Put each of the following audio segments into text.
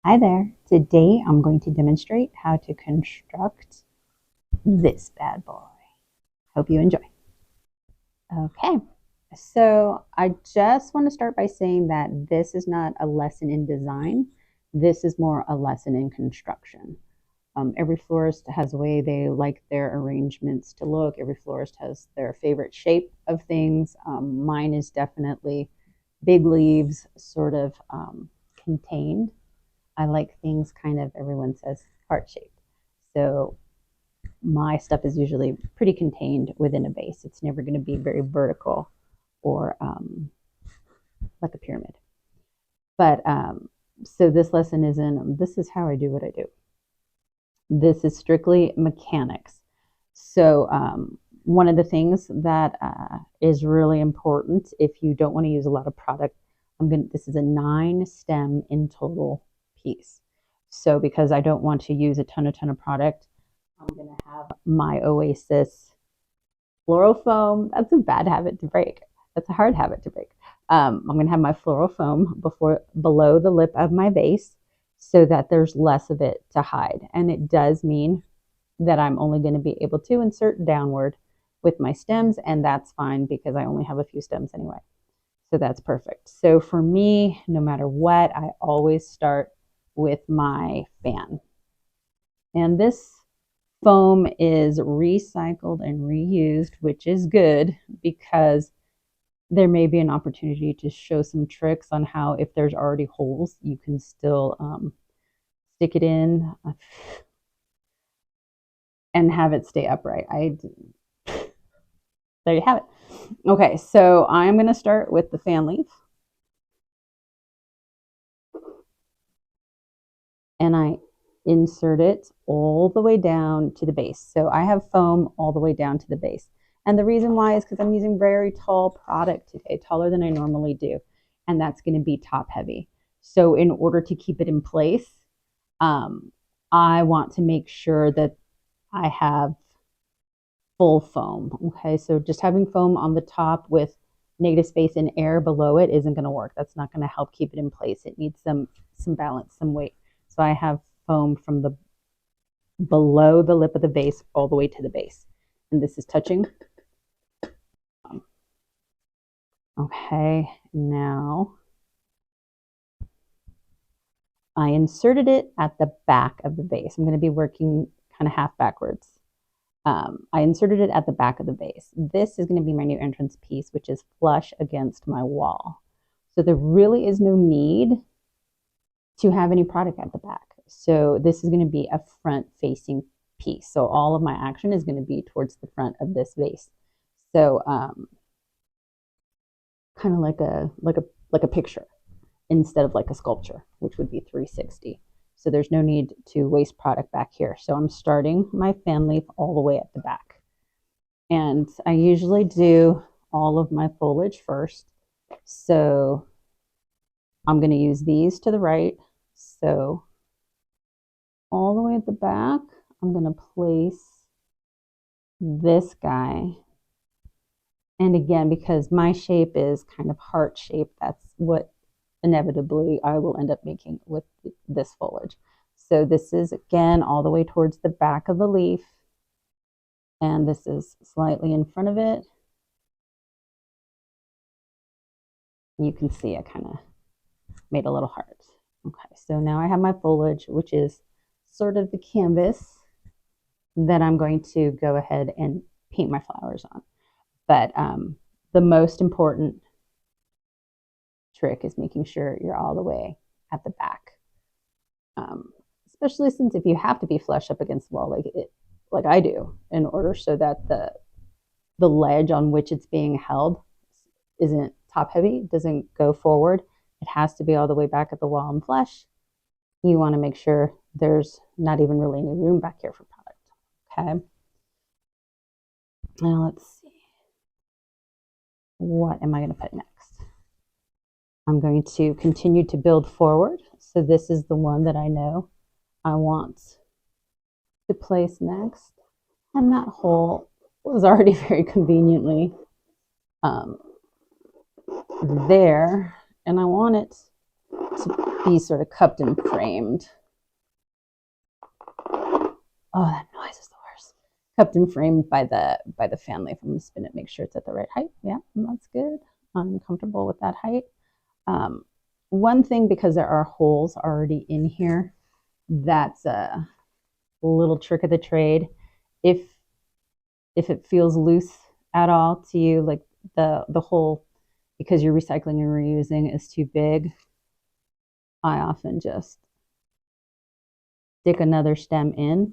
Hi there. Today I'm going to demonstrate how to construct this bad boy. Hope you enjoy. Okay, so I just want to start by saying that this is not a lesson in design. This is more a lesson in construction. Every florist has a way they like their arrangements to look. Every florist has their favorite shape of things. Mine is definitely big leaves, sort of contained. I like things kind of, everyone says, heart shaped. So my stuff is usually pretty contained within a base. It's never going to be very vertical or like a pyramid. But so this lesson isn't, this is how I do what I do. This is strictly mechanics. So one of the things that is really important if you don't want to use a lot of product, this is a 9 stem in total piece. So because I don't want to use a ton of product, I'm going to have my Oasis floral foam. That's a bad habit to break. That's a hard habit to break. I'm going to have my floral foam below the lip of my vase so that there's less of it to hide. And it does mean that I'm only going to be able to insert downward with my stems, and that's fine because I only have a few stems anyway. So that's perfect. So for me, no matter what, I always start with my fan. And this foam is recycled and reused, which is good because there may be an opportunity to show some tricks on how, if there's already holes, you can still stick it in and have it stay upright. There you have it. Okay, so I'm going to start with the fan leaf. And I insert it all the way down to the base. So I have foam all the way down to the base. And the reason why is because I'm using very tall product today, taller than I normally do. And that's going to be top heavy. So in order to keep it in place, I want to make sure that I have full foam. Okay, so just having foam on the top with negative space and air below it isn't going to work. That's not going to help keep it in place. It needs some balance, some weight. So I have foam from the below the lip of the vase all the way to the base. And this is touching. Okay, now I inserted it at the back of the vase. I'm going to be working kind of half backwards. I inserted it at the back of the vase. This is going to be my new entrance piece, which is flush against my wall. So there really is no need to have any product at the back. So this is going to be a front facing piece. So all of my action is going to be towards the front of this vase. So kind of like a picture instead of like a sculpture, which would be 360. So there's no need to waste product back here. So I'm starting my fan leaf all the way at the back. And I usually do all of my foliage first. So I'm going to use these to the right. So all the way at the back, I'm going to place this guy. And again, because my shape is kind of heart shaped, that's what inevitably I will end up making with this foliage. So this is again all the way towards the back of the leaf. And this is slightly in front of it. You can see I kind of made a little heart. Okay, so now I have my foliage, which is sort of the canvas that I'm going to go ahead and paint my flowers on. But the most important trick is making sure you're all the way at the back. Especially since if you have to be flush up against the wall like I do, in order so that the ledge on which it's being held isn't top heavy, doesn't go forward. It has to be all the way back at the wall and flush. You want to make sure there's not even really any room back here for product. Okay. Now let's see. What am I going to put next? I'm going to continue to build forward. So this is the one that I know I want to place next. And that hole was already very conveniently there. And I want it to be sort of cupped and framed. Oh, that noise is the worst. Cupped and framed by the fan leaf. I'm going to spin it, make sure it's at the right height. Yeah, that's good. I'm comfortable with that height. One thing, because there are holes already in here, that's a little trick of the trade. If it feels loose at all to you, like the hole, because you're recycling and reusing, is too big, I often just stick another stem in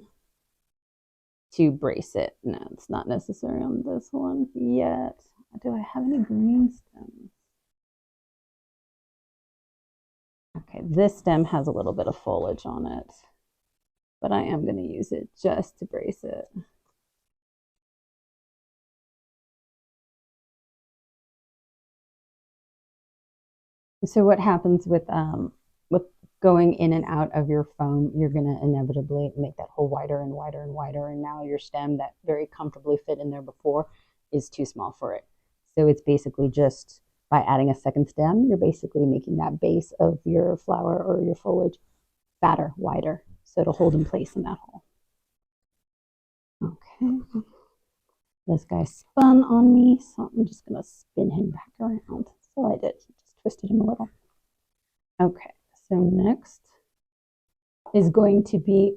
to brace it. No, it's not necessary on this one yet. Do I have any green stems? Okay, this stem has a little bit of foliage on it, but I am going to use it just to brace it. So what happens with going in and out of your foam, you're going to inevitably make that hole wider and wider and wider, and now your stem that very comfortably fit in there before is too small for it. So it's basically just by adding a second stem, you're basically making that base of your flower or your foliage fatter, wider, so it'll hold in place in that hole. Okay. This guy spun on me, so I'm just going to spin him back around. So I did, just twisted him a little. Okay, so next is going to be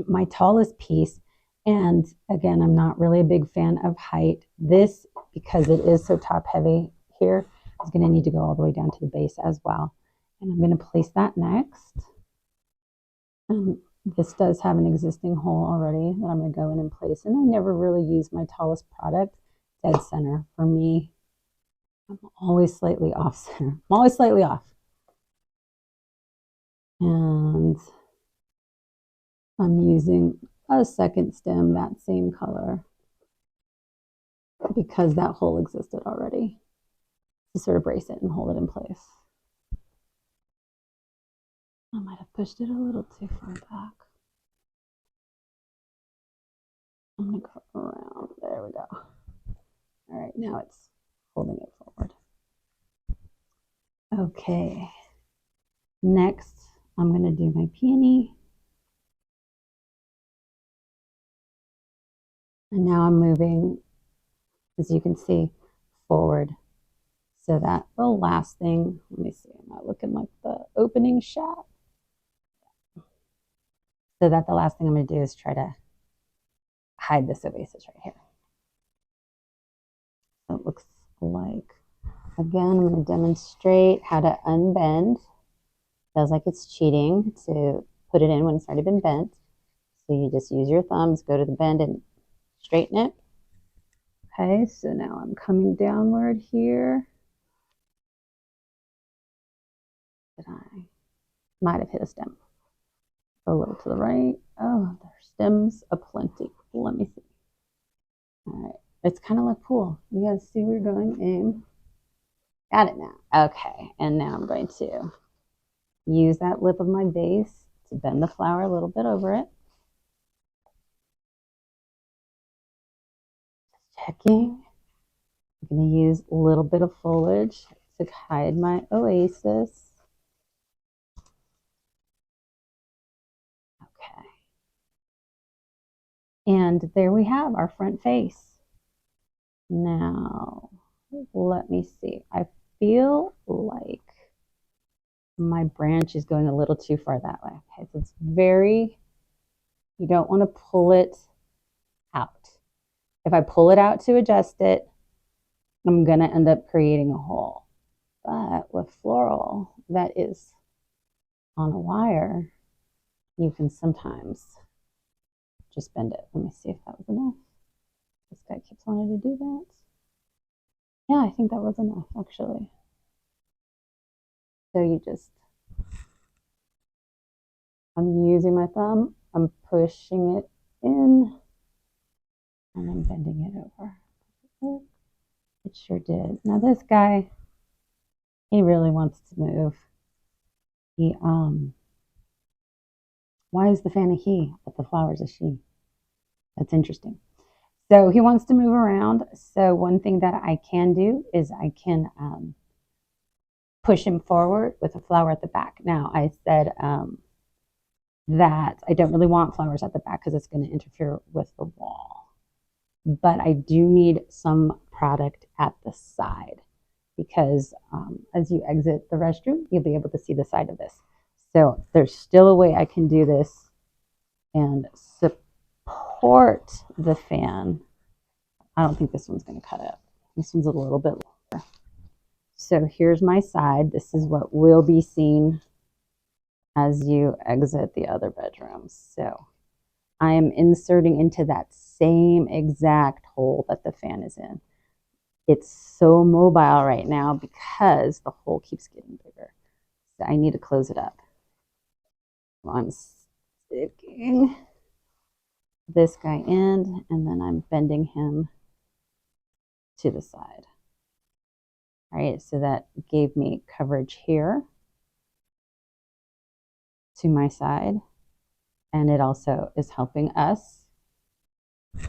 my tallest piece. And again, I'm not really a big fan of height. This, because it is so top heavy here, is going to need to go all the way down to the base as well. And I'm going to place that next. This does have an existing hole already that I'm going to go in and place. And I never really use my tallest product dead center. For me, I'm always slightly off center. I'm always slightly off. And I'm using a second stem, that same color, because that hole existed already, to sort of brace it and hold it in place. I might have pushed it a little too far back. I'm going to go around. There we go. All right, now it's holding it forward. Okay. Next, I'm going to do my peony. And now I'm moving, as you can see, forward. So that the last thing, let me see, am I looking like the opening shot? So that the last thing I'm going to do is try to hide this oasis right here. So it looks like, again, I'm going to demonstrate how to unbend. Feels like it's cheating to put it in when it's already been bent. So you just use your thumbs, go to the bend and straighten it. Okay, so now I'm coming downward here. Did I? Might have hit a stem. A little to the right. Oh, there's stems aplenty. Let me see. All right, it's kind of like pool. You guys see where you're going? Aim. Got it now. Okay, and now I'm going to use that lip of my vase to bend the flower a little bit over it. Checking. I'm going to use a little bit of foliage to hide my oasis. Okay. And there we have our front face. Now, let me see. I feel like my branch is going a little too far that way. Okay, so it's very, you don't want to pull it out. If I pull it out to adjust it, I'm going to end up creating a hole. But with floral that is on a wire, you can sometimes just bend it. Let me see if that was enough. This guy keeps wanting to do that. Yeah, I think that was enough, actually. So you just, I'm using my thumb, I'm pushing it in, and I'm bending it over. It sure did. Now this guy, he really wants to move. He, why is the fan a he, but the flower's a she? That's interesting. So he wants to move around. So one thing that I can do is I can push him forward with a flower at the back. Now, I said that I don't really want flowers at the back because it's going to interfere with the wall. But I do need some product at the side because as you exit the restroom, you'll be able to see the side of this. So there's still a way I can do this and support the fan. I don't think this one's going to cut it. This one's a little bit longer. So here's my side. This is what will be seen as you exit the other bedrooms. So I am inserting into that same exact hole that the fan is in. It's so mobile right now because the hole keeps getting bigger. So I need to close it up. Well, I'm sticking this guy in, and then I'm bending him to the side. All right, so that gave me coverage here to my side, and it also is helping us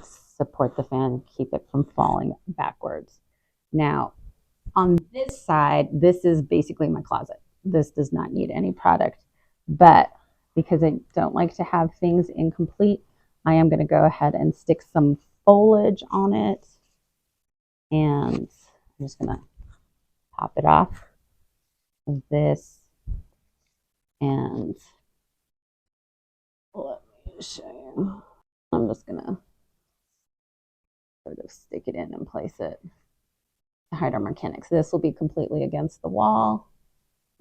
support the fan, keep it from falling backwards. Now, on this side, this is basically my closet. This does not need any product, but because I don't like to have things incomplete, I am going to go ahead and stick some foliage on it, and I'm just going to pop it off of this, and let me show you. I'm just going to sort of stick it in and place it to hide our mechanics. This will be completely against the wall.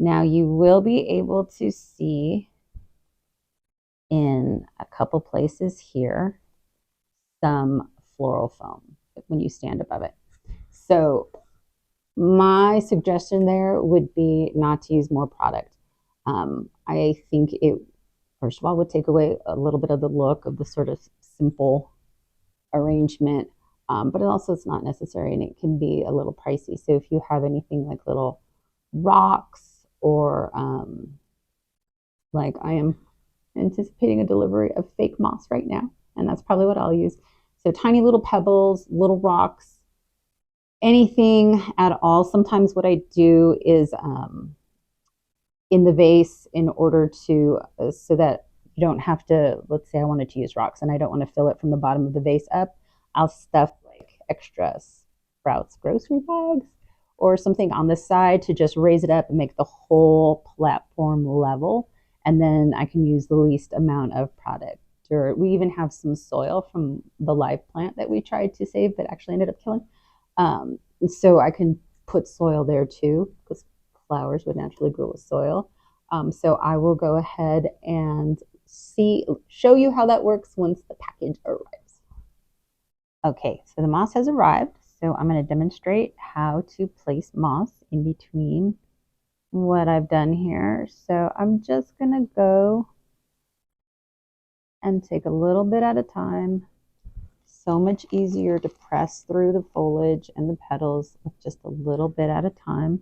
Now you will be able to see in a couple places here some floral foam when you stand above it. So my suggestion there would be not to use more product. I think it, first of all, would take away a little bit of the look of the sort of simple arrangement, but it also is not necessary and it can be a little pricey. So if you have anything like little rocks or like I am anticipating a delivery of fake moss right now, and that's probably what I'll use. So tiny little pebbles, little rocks, anything at all. Sometimes what I do is in the vase in order to, so that you don't have to, let's say I wanted to use rocks and I don't want to fill it from the bottom of the vase up, I'll stuff like extra Sprouts grocery bags or something on the side to just raise it up and make the whole platform level. And then I can use the least amount of product. Or we even have some soil from the live plant that we tried to save but actually ended up killing. So I can put soil there too because flowers would naturally grow with soil. So I will go ahead and show you how that works once the package arrives. Okay, so the moss has arrived. So I'm going to demonstrate how to place moss in between what I've done here. So I'm just going to go and take a little bit at a time. So much easier to press through the foliage and the petals with just a little bit at a time.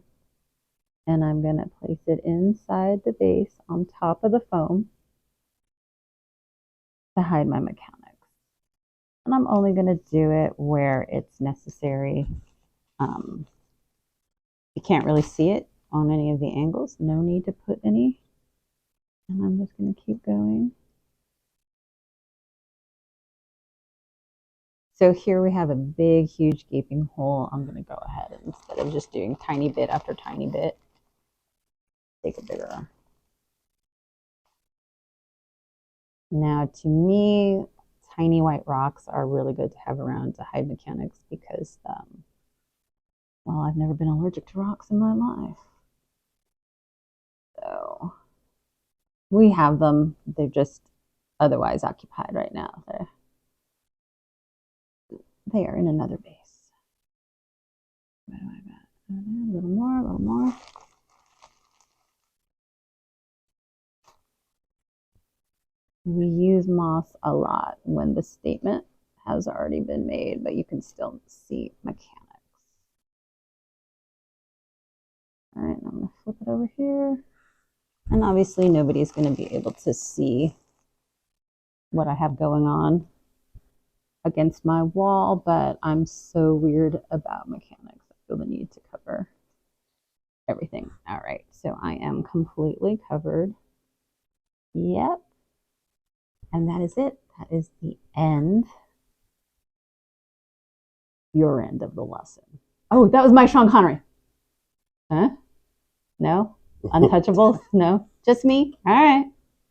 And I'm going to place it inside the vase on top of the foam to hide my mechanics. And I'm only going to do it where it's necessary. You can't really see it on any of the angles. No need to put any. And I'm just going to keep going. So here we have a big, huge gaping hole. I'm going to go ahead and instead of just doing tiny bit after tiny bit, take a bigger one. Now, to me, tiny white rocks are really good to have around to hide mechanics because, well, I've never been allergic to rocks in my life. So we have them. They're just otherwise occupied right now. They are in another vase. What do I got? A little more, a little more. We use moss a lot when the statement has already been made, but you can still see mechanics. All right, I'm going to flip it over here. And obviously nobody's going to be able to see what I have going on against my wall, but I'm so weird about mechanics. I feel the need to cover everything. All right, so I am completely covered. Yep. And that is it. That is the end, your end of the lesson. Oh, that was my Sean Connery. Huh? No? Untouchables? No? Just me? All right.